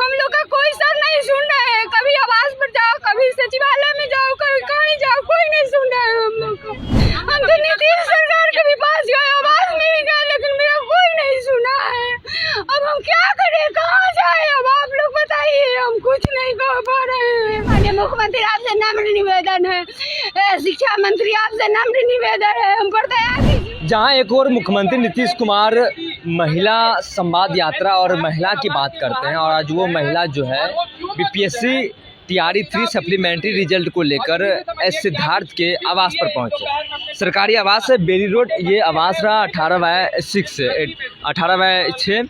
हम लोग का कोई सर नहीं सुन रहे हैं। कभी आवास पर जाओ, कभी सचिवालय में जाओ, कभी कहीं जाओ, कोई नहीं सुन रहा है हम लोग को। हम तो नीतीश सरकार के भी पास गए, आवाज मिल गए, लेकिन मेरा कोई नहीं सुना है। अब हम क्या करें, कहाँ जाए? अब आप लोग बताइए, हम कुछ नहीं कर पा रहे हैं। माननीय मुख्यमंत्री आपसे नम्र निवेदन है, शिक्षा मंत्री आपसे नम्र निवेदन है, हम पर दया कीजिए। जहां एक और मुख्यमंत्री नीतीश कुमार महिला संवाद यात्रा और महिला की बात करते हैं, और आज वो महिला जो है बीपीएससी टीआरई 3 सप्लीमेंट्री रिजल्ट को लेकर एस सिद्धार्थ के आवास पर पहुंचे। सरकारी आवास है बेली रोड, ये आवास रहा 18/6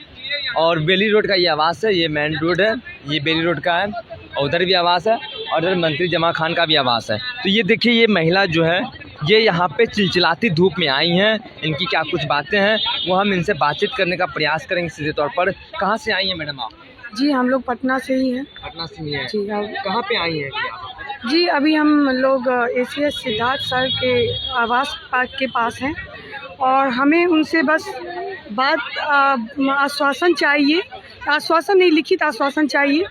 और बेली रोड का ये आवास है। ये मेन रोड है, ये बेली रोड का है, और उधर भी आवास है, और इधर मंत्री जमा खान का भी आवास है। तो ये देखिए, ये महिला जो है ये यहाँ पे चिलचिलाती धूप में आई हैं। इनकी क्या कुछ बातें हैं वो हम इनसे बातचीत करने का प्रयास करेंगे सीधे तौर पर। कहाँ से आई हैं मैडम आप? जी हम लोग पटना से ही हैं। पटना से ही हैं जी हाँ। कहाँ पे आई हैं आप? जी अभी हम लोग एसीएस सिद्धार्थ सर के आवास के पास हैं, और हमें उनसे बस आश्वासन चाहिए, आश्वासन नहीं, लिखित आश्वासन चाहिए।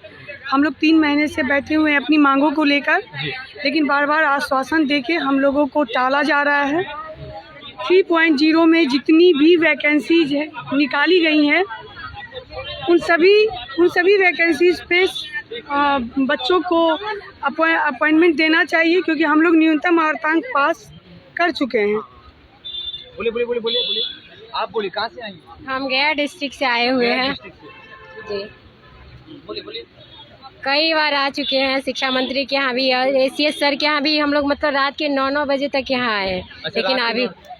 हम लोग 3 महीने से बैठे हुए हैं अपनी मांगों को लेकर, लेकिन बार बार आश्वासन देके हम लोगों को टाला जा रहा है। 3.0 में जितनी भी वैकेंसीज है निकाली गई हैं, उन सभी वैकेंसीज पे बच्चों को अपॉइंटमेंट देना चाहिए, क्योंकि हम लोग न्यूनतम मार्कांक पास कर चुके हैं। बोलिए आप बोलिए, कहाँ से आई हैं? हम गया डिस्ट्रिक्ट से आए हुए हैं जी। बोलिए। कई बार आ चुके हैं शिक्षा मंत्री के यहाँ भी, एसीएस सर के यहाँ भी हम लोग मतलब रात के 9 बजे तक यहाँ आए हैं। अच्छा, लेकिन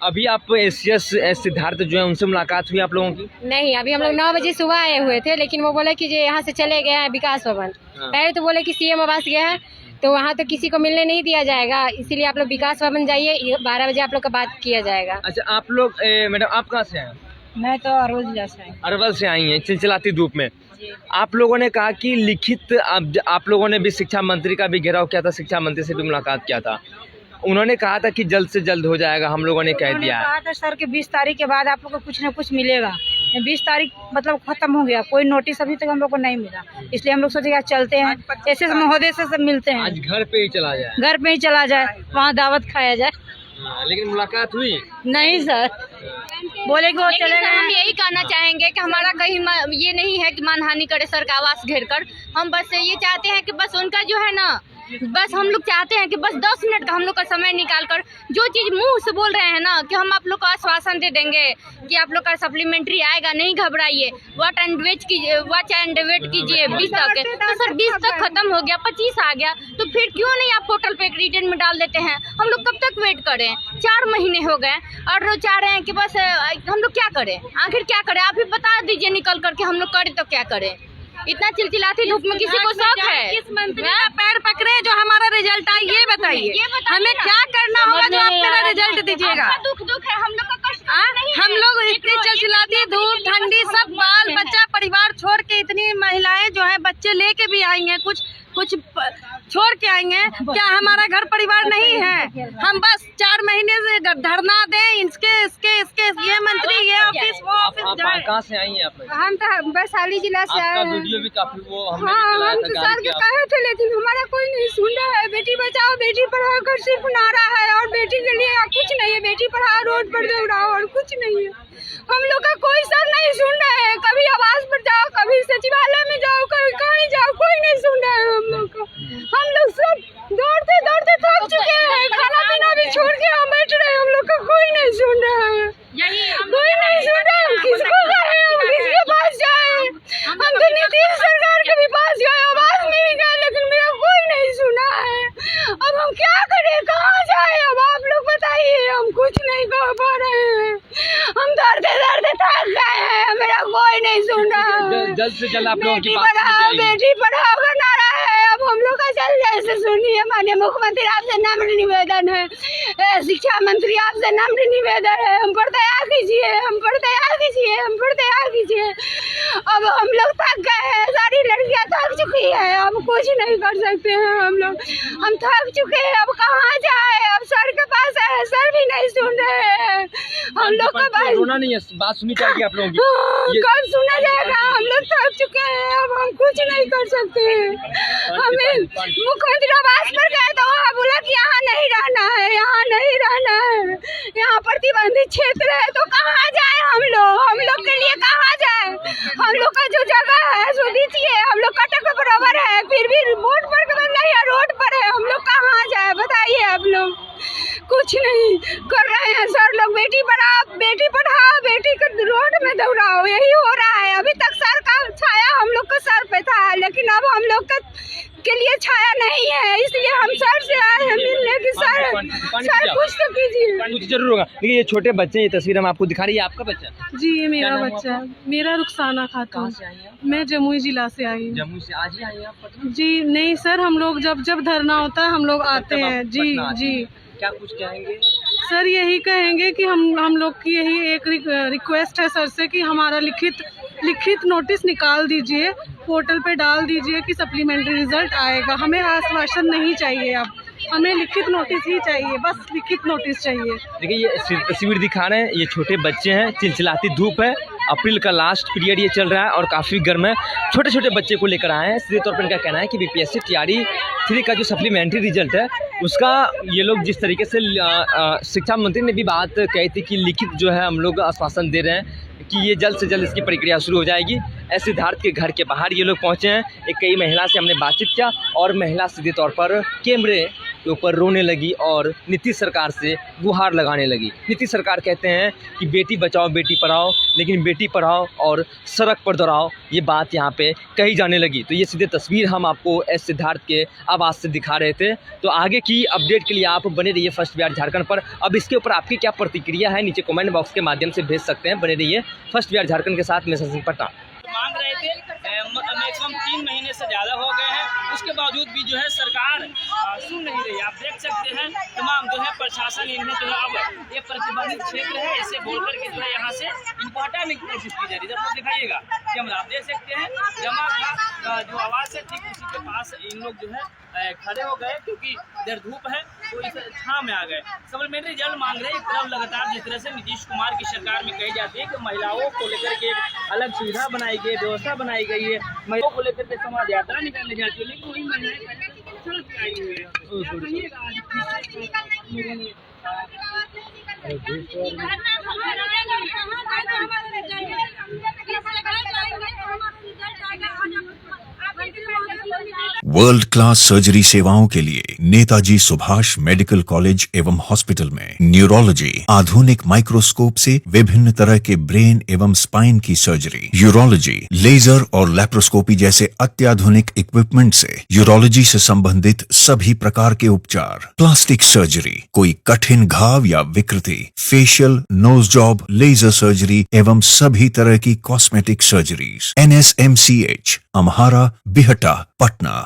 अभी आप एसीएस सिद्धार्थ जो है उनसे मुलाकात हुई आप लोगों की? नहीं, अभी हम लोग 9 बजे सुबह आए हुए थे, लेकिन वो बोले कि जो यहाँ से चले गए हैं विकास भवन। पहले तो बोले कि सीएम आवास गया है, तो वहाँ तो किसी को मिलने नहीं दिया जाएगा, इसीलिए आप लोग विकास भवन जाइए, 12 बजे आप लोग का बात किया जाएगा। अच्छा, आप लोग मैडम आप कहाँ से हैं? मैं तो अरवल जिला से आई। अरवल से आई हैं चिलचिलाती धूप में। आप लोगों ने कहा कि लिखित आप लोगों ने भी शिक्षा मंत्री का भी घेराव किया था, शिक्षा मंत्री से भी मुलाकात किया था, उन्होंने कहा था कि जल्द से जल्द हो जाएगा, हम लोगों ने कह दिया है। कहा था सर कि 20 तारीख के बाद आप लोग को कुछ न कुछ मिलेगा। 20 तारीख मतलब खत्म हो गया, कोई नोटिस अभी तक हम लोग को नहीं मिला, इसलिए हम लोग सोचे आज चलते हैं, ऐसे महोदय से सब मिलते हैं, आज घर पे ही चला जाए, घर पे ही चला जाए, वहाँ दावत खाया जाए। लेकिन मुलाकात हुई नहीं सर, बोले कि वो चले गए। हम यही कहना चाहेंगे कि हमारा कहीं ये नहीं है कि मानहानि करे सर का आवास घेर कर। हम बस ये चाहते हैं कि बस उनका जो है ना, बस हम लोग चाहते हैं कि बस 10 मिनट का हम लोग का समय निकाल कर जो चीज़ मुंह से बोल रहे हैं ना कि हम आप लोग को आश्वासन दे देंगे कि आप लोग का सप्लीमेंट्री आएगा, नहीं घबराइए, वॉच एंड वेट कीजिए 20 तक। तो सर 20 तक खत्म हो गया, 25 आ गया, तो फिर क्यों नहीं आप पोर्टल पे रिटर्न में डाल देते हैं? हम लोग कब तक वेट करें? 4 महीने हो गए और वो चाह रहे हैं कि बस हम लोग क्या करें, आखिर क्या करें? आप ही बता दीजिए निकल करके, हम लोग करें तो क्या करें? इतना चिलचिलाती धूप में किसी को शौक है? किस मंत्री का पैर पकड़े जो हमारा रिजल्ट आए, ये बताइए हमें क्या करना होगा जो आप मेरा रिजल्ट दीजिएगा? दुख है, हम लोग का कष्ट नहीं है। हम लोग इतनी चिलचिलाती धूप ठंडी सब बाल बच्चा परिवार छोड़ के, इतनी महिलाएं जो है बच्चे लेके भी आई हैं, कुछ छोड़ के आई हैं, क्या हमारा घर परिवार नहीं है? हम बस 4 महीने से धरना दें, इसके ये मंत्री ये ऑफिस वो ऑफिस जाए। कहाँ से आई हैं आप? हम तो वैशाली जिला से आए आपका हैं। वीडियो भी काफी वो हमने हाँ, भी हम चलाया था, सर के कहे थे, लेकिन हमारा कोई नहीं सुन रहा है। बेटी बचाओ बेटी पढ़ाओ का सिर्फ नारा है, और बेटी के लिए कुछ नहीं है। बेटी पढ़ाओ, रोड पर दौड़ाओ, और कुछ नहीं है। हम लोग का कोई सर नहीं सुन रहे हैं। कभी आवास पर जाओ, कभी सचिवालय में जाओ, कभी कहीं जाओ, कोई नहीं सुन रहा है हम लोग को। हम लोग सब दौड़ते दौड़ते थक चुके हैं, खाना पीना भी छोड़ के हम बैठ रहे हैं। हम लोग का कोई नहीं सुन रहा है, कोई नहीं सुन रहा है। हम किसको कहें, हम किसके पास जाए? हम तो नीतीश सरकार के भी पास गए, आवाज मिल गए, लेकिन मेरा कोई नहीं सुना है। अब हम क्या करें, कहाँ जाए? अब आप लोग बताइए, हम कुछ नहीं कर पा रहे हैं। हम दौड़ते दौड़ते थक गए हैं, मेरा कोई नहीं सुन रहा है। जल्द से जल्द आप लोगों की बेटी बात पढ़ाओ सुनी जाएगी। बेटी पढ़ाओ का नारा है। अब हम लोग का जल्द से सुनिए, माननीय मुख्यमंत्री आपसे नम्र निवेदन है, शिक्षा मंत्री आपसे नम्र निवेदन है, हम पर दया कीजिए, हम पर दया कीजिए, हम पर दया कीजिए। अब हम लोग थक गए हैं, सारी लड़कियां थक चुकी है, अब कुछ नहीं कर सकते हैं हम लोग, हम थक चुके हैं, अब कहाँ जाए, अब सर के पास है, सर भी नहीं सुन रहे हैं हम लोग का बात। रोना नहीं है, बात सुनी चाहिए आप लोगों की। कब सुना जाएगा, हम लोग थक चुके हैं, अब हम कुछ नहीं कर सकते। हमें मुख्यमंत्री आवास पर गए तो वहाँ बोला कि यहाँ नहीं रहना है, यहाँ नहीं रहना है, यहाँ प्रतिबंधित क्षेत्र है, तो कहाँ जाए हम लोग के लिए कहाँ जाए, हम लोग का जो जगह है सो दीजिए, हम लोग कटक के बराबर है, फिर भी रोड पर नहीं है, रोड पर है, हम लोग कहाँ जाए बताइए। आप लोग कुछ नहीं कर रहे हैं सर लोग, बेटी पढ़ाओ बेटी को रोड में दौड़ाओ, यही हो रहा है। अभी तक सर का छाया हम लोग को सर पे था, लेकिन अब हम लोग के लिए छाया नहीं है, इसलिए हम सर से आए हैं मिलने की। सर कुछ तो कीजिए। कुछ जरूर होगा। देखिए ये छोटे बच्चे, ये तस्वीर हम आपको दिखा रही है, आपका बच्चा? जी ये मेरा बच्चा है, मेरा रुखसाना खातून। मैं जमुई जिला से आई हूँ। जम्मू से आज ही आई हैं आप पटना? जी नहीं सर, हम लोग जब धरना होता है हम लोग आते हैं। जी जी क्या कुछ कहेंगे सर, यही कहेंगे कि हम लोग की यही एक रिक्वेस्ट है सर से कि हमारा लिखित नोटिस निकाल दीजिए, पोर्टल पे डाल दीजिए कि सप्लीमेंट्री रिजल्ट आएगा। हमें आश्वासन नहीं चाहिए, अब हमें लिखित नोटिस ही चाहिए, बस लिखित नोटिस चाहिए। देखिए ये तस्वीर दिखा रहे हैं, ये छोटे बच्चे हैं, चिलचिलाती धूप है, अप्रैल का लास्ट पीरियड ये चल रहा है और काफ़ी गर्म है। छोटे छोटे बच्चे को लेकर आए हैं। सीधे तौर पर इनका कहना है कि बीपीएससी टीआरई 3 का जो सप्लीमेंट्री रिजल्ट है उसका ये लोग जिस तरीके से शिक्षा मंत्री ने भी बात कही थी कि लिखित जो है हम लोग आश्वासन दे रहे हैं कि ये जल्द से जल्द इसकी प्रक्रिया शुरू हो जाएगी। ऐसे सिद्धार्थ के घर के बाहर ये लोग पहुँचे हैं। एक कई महिला से हमने बातचीत किया और महिला सीधे तौर पर कैमरे के ऊपर रोने लगी और नीतीश सरकार से गुहार लगाने लगी। नीतीश सरकार कहते हैं कि बेटी बचाओ बेटी पढ़ाओ, लेकिन बेटी पढ़ाओ और सड़क पर दौड़ाओ, ये बात यहाँ पे कही जाने लगी। तो ये सीधे तस्वीर हम आपको एस सिद्धार्थ के आवाज़ से दिखा रहे थे। तो आगे की अपडेट के लिए आप बने रहिए फर्स्ट बिहार झारखंड पर। अब इसके ऊपर आपकी क्या प्रतिक्रिया है नीचे कमेंट बॉक्स के माध्यम से भेज सकते हैं। बने रहिए फर्स्ट बिहार झारखंड के साथ। मैं सचिन पटना। मांग रहे थे, मैक्सिमम 3 महीने से ज़्यादा हो गए हैं, उसके बावजूद भी जो है सरकार सुन नहीं रही। आप देख सकते हैं तमाम जो है प्रशासन इन्हें जो है अब ये प्रतिबंधित क्षेत्र है इसे बोल करके जो है यहाँ से इनको हटाने की कोशिश की जा रही है। जब दिखाइएगा कैमरा, आप देख सकते हैं जमा का जो आवाज़ है ठीक उसी के पास इन लोग जो है खड़े हो गए क्योंकि इधर धूप है तो इस छां में आ गए। सप्लीमेंट्री रिजल्ट मांग रहे हैं। एक तरफ लगातार जिस तरह से नीतीश कुमार की सरकार में कही जाती है कि महिलाओं को लेकर के एक अलग सुविधा बनाई गई, व्यवस्था बनाई गई है, महिलाओं को लेकर के समाज यात्रा निकालने जाती है, लेकिन वही महिलाएं सड़क पे आई हुई वर्ल्ड क्लास सर्जरी सेवाओं के लिए नेताजी सुभाष मेडिकल कॉलेज एवं हॉस्पिटल में न्यूरोलॉजी, आधुनिक माइक्रोस्कोप से विभिन्न तरह के ब्रेन एवं स्पाइन की सर्जरी, यूरोलॉजी, लेजर और लैप्रोस्कोपी जैसे अत्याधुनिक इक्विपमेंट से यूरोलॉजी से संबंधित सभी प्रकार के उपचार, प्लास्टिक सर्जरी, कोई कठिन घाव या विकृति, facial, nose job, laser surgery एवं सभी तरह की cosmetic surgeries. NSMCH, Amhara, Bihta, Patna.